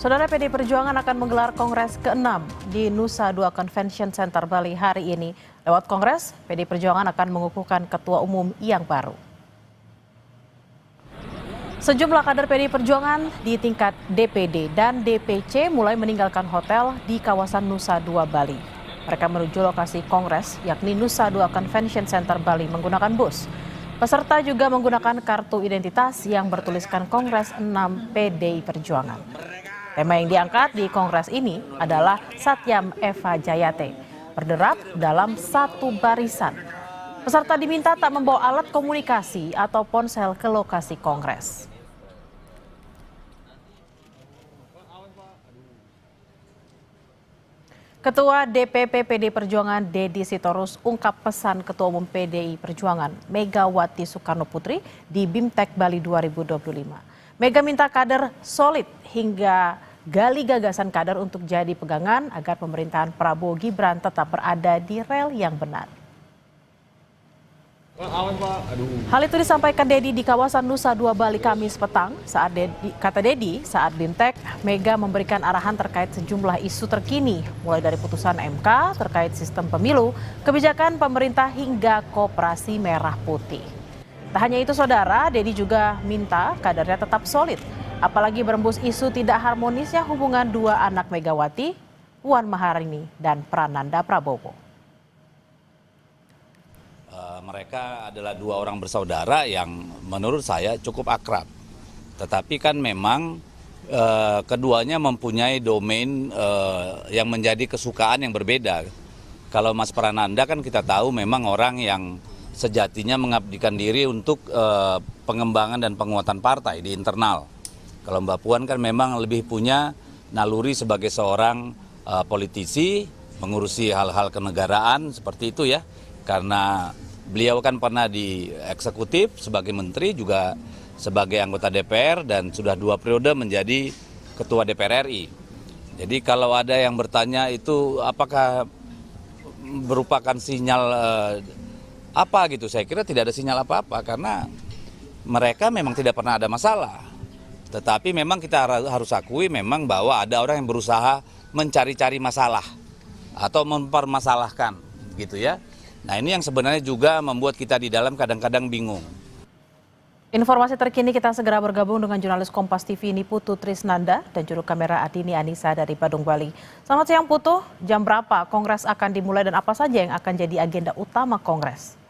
Saudara, PD Perjuangan akan menggelar Kongres ke-6 di Nusa Dua Convention Center Bali hari ini. Lewat Kongres, PD Perjuangan akan mengukuhkan ketua umum yang baru. Sejumlah kader PD Perjuangan di tingkat DPD dan DPC mulai meninggalkan hotel di kawasan Nusa Dua Bali. Mereka menuju lokasi Kongres, yakni Nusa Dua Convention Center Bali menggunakan bus. Peserta juga menggunakan kartu identitas yang bertuliskan Kongres 6 PDI Perjuangan. Tema yang diangkat di Kongres ini adalah Satyam Eva Jayate, berderap dalam satu barisan. Peserta diminta tak membawa alat komunikasi atau ponsel ke lokasi Kongres. Ketua DPP PD Perjuangan Deddy Sitorus ungkap pesan Ketua Umum PDI Perjuangan Megawati Soekarno Putri di BIMTEK Bali 2025. Mega minta kader solid hingga gali gagasan kader untuk jadi pegangan agar pemerintahan Prabowo Gibran tetap berada di rel yang benar. Hal itu disampaikan Deddy di kawasan Nusa Dua Bali Kamis petang. Kata Deddy, saat BIMTEK, Mega memberikan arahan terkait sejumlah isu terkini, mulai dari putusan MK terkait sistem pemilu, kebijakan pemerintah hingga koperasi merah putih. Tak hanya itu saudara, Deddy juga minta kadernya tetap solid. Apalagi berembus isu tidak harmonisnya hubungan dua anak Megawati, Puan Maharani dan Prananda Prabowo. Mereka adalah dua orang bersaudara yang menurut saya cukup akrab. Tetapi kan memang keduanya mempunyai domain yang menjadi kesukaan yang berbeda. Kalau Mas Prananda kan kita tahu memang orang yang sejatinya mengabdikan diri untuk pengembangan dan penguatan partai di internal. Kalau Mbak Puan kan memang lebih punya naluri sebagai seorang politisi, mengurusi hal-hal kenegaraan seperti itu ya. Karena beliau kan pernah di eksekutif sebagai menteri, juga sebagai anggota DPR dan sudah 2 periode menjadi ketua DPR RI. Jadi kalau ada yang bertanya itu apakah merupakan sinyal apa gitu, saya kira tidak ada sinyal apa-apa karena mereka memang tidak pernah ada masalah. Tetapi memang kita harus akui memang bahwa ada orang yang berusaha mencari-cari masalah atau mempermasalahkan gitu ya. Nah ini yang sebenarnya juga membuat kita di dalam kadang-kadang bingung. Informasi terkini kita segera bergabung dengan jurnalis Kompas TV Putu Trisnanda dan juru kamera Adini Anissa dari Badung, Bali. Selamat siang Putu, jam berapa Kongres akan dimulai dan apa saja yang akan jadi agenda utama Kongres?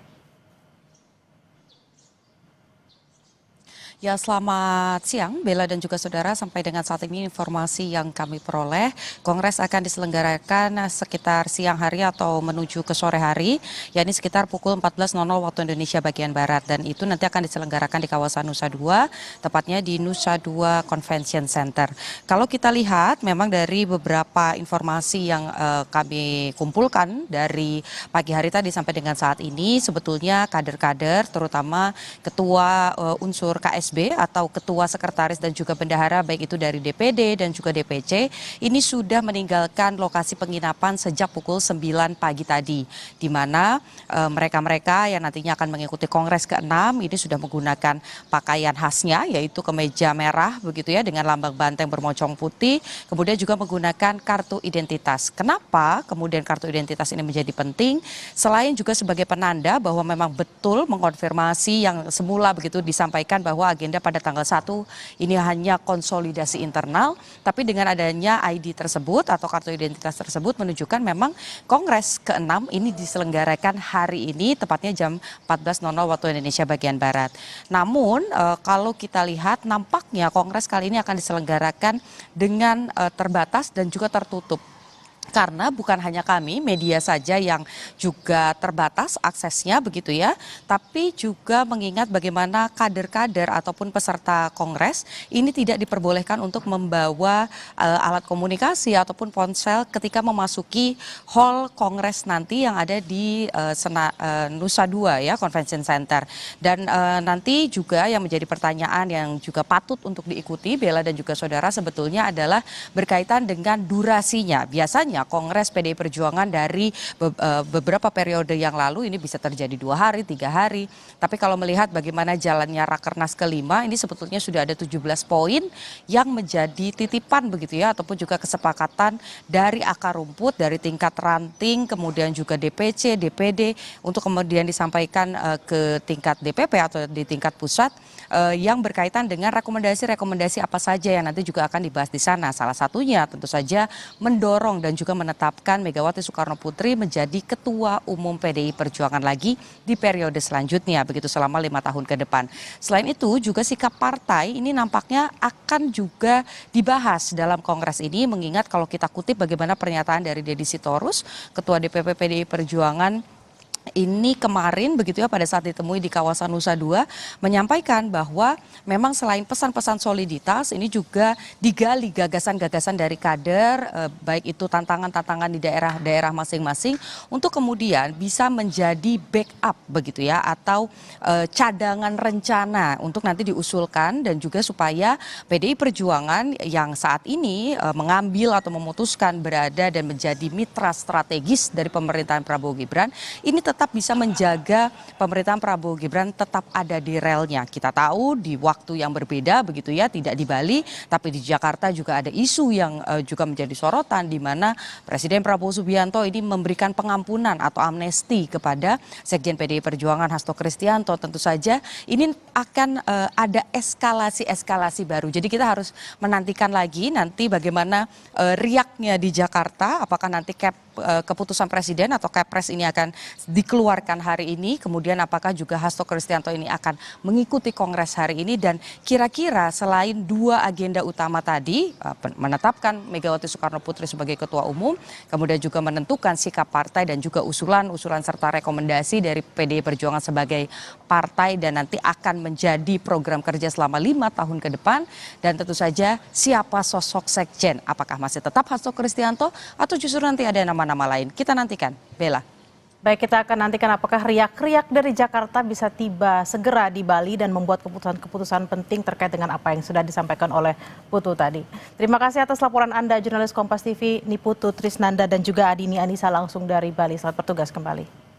Ya, selamat siang Bella dan juga saudara. Sampai dengan saat ini informasi yang kami peroleh, Kongres akan diselenggarakan sekitar siang hari atau menuju ke sore hari, yakni sekitar pukul 14.00 waktu Indonesia bagian Barat. Dan itu nanti akan diselenggarakan di kawasan Nusa Dua, tepatnya di Nusa Dua Convention Center. Kalau kita lihat memang dari beberapa informasi yang kami kumpulkan dari pagi hari tadi sampai dengan saat ini, sebetulnya kader-kader terutama ketua unsur KSB atau ketua sekretaris dan juga bendahara baik itu dari DPD dan juga DPC ini sudah meninggalkan lokasi penginapan sejak pukul 9 pagi tadi, di mana mereka-mereka yang nantinya akan mengikuti Kongres ke-6 ini sudah menggunakan pakaian khasnya yaitu kemeja merah begitu ya dengan lambang banteng bermocong putih, kemudian juga menggunakan kartu identitas. Kenapa kemudian kartu identitas ini menjadi penting? Selain juga sebagai penanda bahwa memang betul mengkonfirmasi yang semula begitu disampaikan bahwa agenda pada tanggal 1 ini hanya konsolidasi internal, tapi dengan adanya ID tersebut atau kartu identitas tersebut menunjukkan memang Kongres ke-6 ini diselenggarakan hari ini tepatnya jam 14.00 waktu Indonesia bagian Barat. Namun kalau kita lihat nampaknya Kongres kali ini akan diselenggarakan dengan terbatas dan juga tertutup. Karena bukan hanya kami, media saja yang juga terbatas aksesnya begitu ya, tapi juga mengingat bagaimana kader-kader ataupun peserta Kongres ini tidak diperbolehkan untuk membawa alat komunikasi ataupun ponsel ketika memasuki hall Kongres nanti yang ada di Nusa Dua ya, Convention Center. Dan nanti juga yang menjadi pertanyaan yang juga patut untuk diikuti Bella dan juga saudara sebetulnya adalah berkaitan dengan durasinya. Biasanya sebetulnya Kongres PDI Perjuangan dari beberapa periode yang lalu ini bisa terjadi 2 hari, 3 hari. Tapi kalau melihat bagaimana jalannya Rakernas kelima, ini sebetulnya sudah ada 17 poin yang menjadi titipan begitu ya, ataupun juga kesepakatan dari akar rumput, dari tingkat ranting, kemudian juga DPC, DPD, untuk kemudian disampaikan ke tingkat DPP atau di tingkat pusat yang berkaitan dengan rekomendasi-rekomendasi apa saja yang nanti juga akan dibahas di sana. Salah satunya tentu saja mendorong dan juga menetapkan Megawati Soekarno Putri menjadi Ketua Umum PDI Perjuangan lagi di periode selanjutnya, begitu selama 5 tahun ke depan. Selain itu juga sikap partai ini nampaknya akan juga dibahas dalam Kongres ini, mengingat kalau kita kutip bagaimana pernyataan dari Deddy Sitorus, Ketua DPP PDI Perjuangan, ini kemarin begitu ya pada saat ditemui di kawasan Nusa Dua menyampaikan bahwa memang selain pesan-pesan soliditas ini juga digali gagasan-gagasan dari kader baik itu tantangan-tantangan di daerah-daerah masing-masing untuk kemudian bisa menjadi backup begitu ya, atau cadangan rencana untuk nanti diusulkan, dan juga supaya PDI Perjuangan yang saat ini mengambil atau memutuskan berada dan menjadi mitra strategis dari pemerintahan Prabowo Gibran ini tetap bisa menjaga pemerintahan Prabowo Gibran tetap ada di relnya. Kita tahu di waktu yang berbeda begitu ya, tidak di Bali tapi di Jakarta juga ada isu yang juga menjadi sorotan, di mana Presiden Prabowo Subianto ini memberikan pengampunan atau amnesti kepada Sekjen PDI Perjuangan Hasto Kristianto. Tentu saja ini akan ada eskalasi baru. Jadi kita harus menantikan lagi nanti bagaimana riaknya di Jakarta, apakah nanti keputusan Presiden atau Kepres ini akan dikeluarkan hari ini, kemudian apakah juga Hasto Kristianto ini akan mengikuti Kongres hari ini, dan kira-kira selain 2 agenda utama tadi, menetapkan Megawati Soekarno Putri sebagai Ketua Umum, kemudian juga menentukan sikap partai dan juga usulan serta rekomendasi dari PDI Perjuangan sebagai partai dan nanti akan menjadi program kerja selama 5 tahun ke depan, dan tentu saja siapa sosok sekjen, apakah masih tetap Hasto Kristianto atau justru nanti ada nama-nama lain. Kita nantikan, Bella. Baik, kita akan nantikan apakah riak-riak dari Jakarta bisa tiba segera di Bali dan membuat keputusan-keputusan penting terkait dengan apa yang sudah disampaikan oleh Putu tadi. Terima kasih atas laporan Anda, jurnalis Kompas TV Niputu Trisnanda dan juga Adini Anissa langsung dari Bali. Selamat bertugas kembali.